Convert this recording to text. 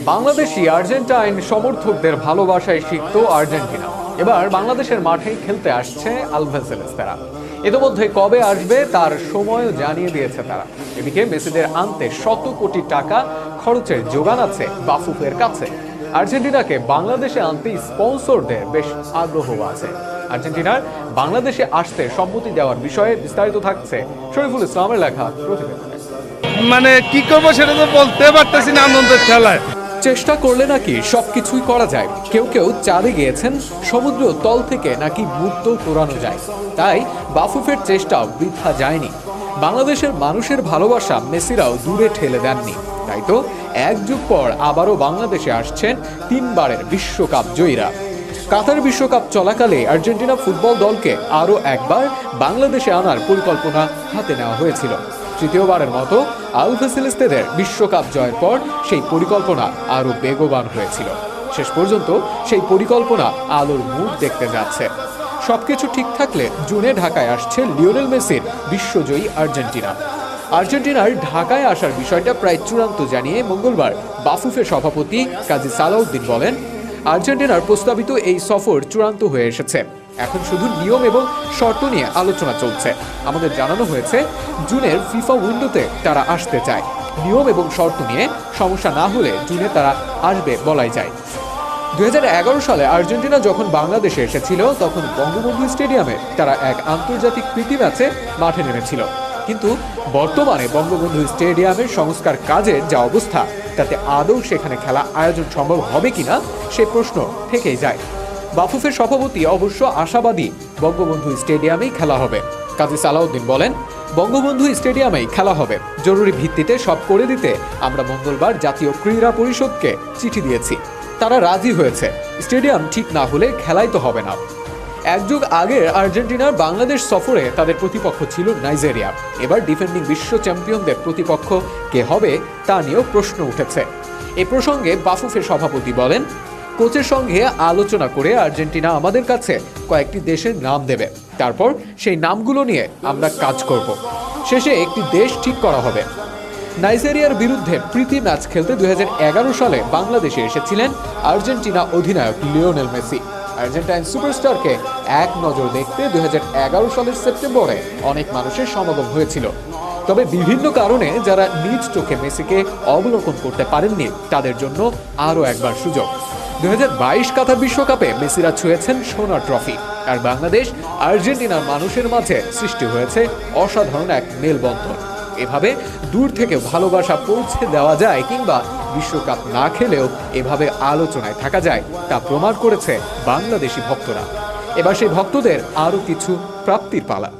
Bangladeshi Argentine সমর্থকদের ভালোবাসায় সিক্ত আর্জেন্টিনা। এবার বাংলাদেশের মাঠেই খেলতে আসছে আলভাসেলেস্তারা। ইতিমধ্যে কবে আসবে তার সময়ও জানিয়ে দিয়েছে তারা। এদিকে মেসিদের আনতে শত কোটি টাকা খরচের যোগান আছে বাফুফের কাছে। আর্জেন্টিনাকে বাংলাদেশে আনতে স্পন্সরদের বেশ আগ্রহ আছে। আর্জেন্টিনার বাংলাদেশে আসতে সম্মতি দেওয়ার বিষয়ে বিস্তারিত থাকছে শরীফুল ইসলামের লেখা প্রতিবেদনে। মানে কি করবো সেটা তো বলতে পারতেছি না। আনন্দের খেলায় চেষ্টা করলে নাকি সবকিছুই করা যায়। কেউ কেউ চাঁদে গিয়েছেন, সমুদ্র তল থেকে নাকি মুক্ত কোরানো যায়। তাই বাফুফের চেষ্টাও বৃথা যায়নি। বাংলাদেশের মানুষের ভালোবাসা মেসিরাও দূরে ঠেলে দেননি। তাই তো এক যুগ পর আবারও বাংলাদেশে আসছেন তিনবারের বিশ্বকাপ জয়ীরা। কাতার বিশ্বকাপ চলাকালে আর্জেন্টিনা ফুটবল দলকে আরও একবার বাংলাদেশে আনার পরিকল্পনা হাতে নেওয়া হয়েছিল। তৃতীয়বারের মতো আলভাসেলেস্তাদের বিশ্বকাপ জয়ের পর সেই পরিকল্পনা আরও বেগবান হয়েছিল। শেষ পর্যন্ত সেই পরিকল্পনা আলোর মুখ দেখতে যাচ্ছে। সবকিছু ঠিক থাকলে জুনে ঢাকায় আসছে লিওনেল মেসির বিশ্বজয়ী আর্জেন্টিনা। আর্জেন্টিনার ঢাকায় আসার বিষয়টা প্রায় চূড়ান্ত জানিয়ে মঙ্গলবার বাফুফের সভাপতি কাজী সালাউদ্দিন বলেন, আর্জেন্টিনার প্রস্তাবিত এই সফর চূড়ান্ত হয়ে এসেছে। এখন শুধু নিয়ম এবং শর্ত নিয়ে আলোচনা চলছে। আমাদের জানানো হয়েছে জুনের ফিফা উইন্ডোতে তারা আসতে চায়। নিয়ম এবং শর্ত নিয়ে সমস্যা না হলে জুনে তারা আসবে বলাই যায়। 2011 সালে আর্জেন্টিনা যখন বাংলাদেশে এসেছিল তখন বঙ্গবন্ধু স্টেডিয়ামে তারা এক আন্তর্জাতিক প্রীতি ম্যাচে মাঠে নেমেছিল। কিন্তু বর্তমানে বঙ্গবন্ধু স্টেডিয়ামের সংস্কার কাজের যা অবস্থা, তাতে আদৌ সেখানে খেলা আয়োজন সম্ভব হবে কিনা সে প্রশ্ন থেকেই যায়। বাফুফের সভাপতি অবশ্য আশাবাদী বঙ্গবন্ধু স্টেডিয়ামেই খেলা হবে। কাজী সালাউদ্দিন বলেন, বঙ্গবন্ধু স্টেডিয়ামেই খেলা হবে। জরুরি ভিত্তিতে সব করে দিতে আমরা মঙ্গলবার জাতীয় ক্রীড়া পরিষদকে চিঠি দিয়েছি। তারা রাজি হয়েছে। স্টেডিয়াম ঠিক না হলে খেলাই তো হবে না। এক যুগ আগের আর্জেন্টিনার বাংলাদেশ সফরে তাদের প্রতিপক্ষ ছিল নাইজেরিয়া। এবার ডিফেন্ডিং বিশ্ব চ্যাম্পিয়নদের প্রতিপক্ষ কে হবে তা নিয়েও প্রশ্ন উঠেছে। এ প্রসঙ্গে বাফুফের সভাপতি বলেন, কোচের সঙ্গে আলোচনা করে আর্জেন্টিনা আমাদের কাছে কয়েকটি দেশের নাম দেবে। তারপর সেই নামগুলো নিয়ে আমরা কাজ করব। শেষে একটি দেশ ঠিক করা হবে। নাইজেরিয়ার বিরুদ্ধে প্রীতি ম্যাচ খেলতে 2011 সালে বাংলাদেশে এসেছিলেন আর্জেন্টিনা অধিনায়ক লিওনেল মেসি। আর্জেন্টাইন সুপারস্টারকে এক নজর দেখতে 2011 সালের সেপ্টেম্বরে অনেক মানুষের সমাগম হয়েছিল। তবে বিভিন্ন কারণে যারা নিজ চোখে মেসিকে অবলোকন করতে পারেননি তাদের জন্য আরও একবার সুযোগ। 2022 কাতার বিশ্বকাপে মেসিরা ছুঁয়েছেন সোনার ট্রফি। আর বাংলাদেশ আর্জেন্টিনার মানুষের মাঝে সৃষ্টি হয়েছে অসাধারণ এক মেলবন্ধন। এভাবে দূর থেকে ভালোবাসা পৌঁছে দেওয়া যায়, কিংবা বিশ্বকাপ না খেলেও এভাবে আলোচনায় থাকা যায়, তা প্রমাণ করেছে বাংলাদেশি ভক্তরা। এবার সেই ভক্তদের আরও কিছু প্রাপ্তির পালা।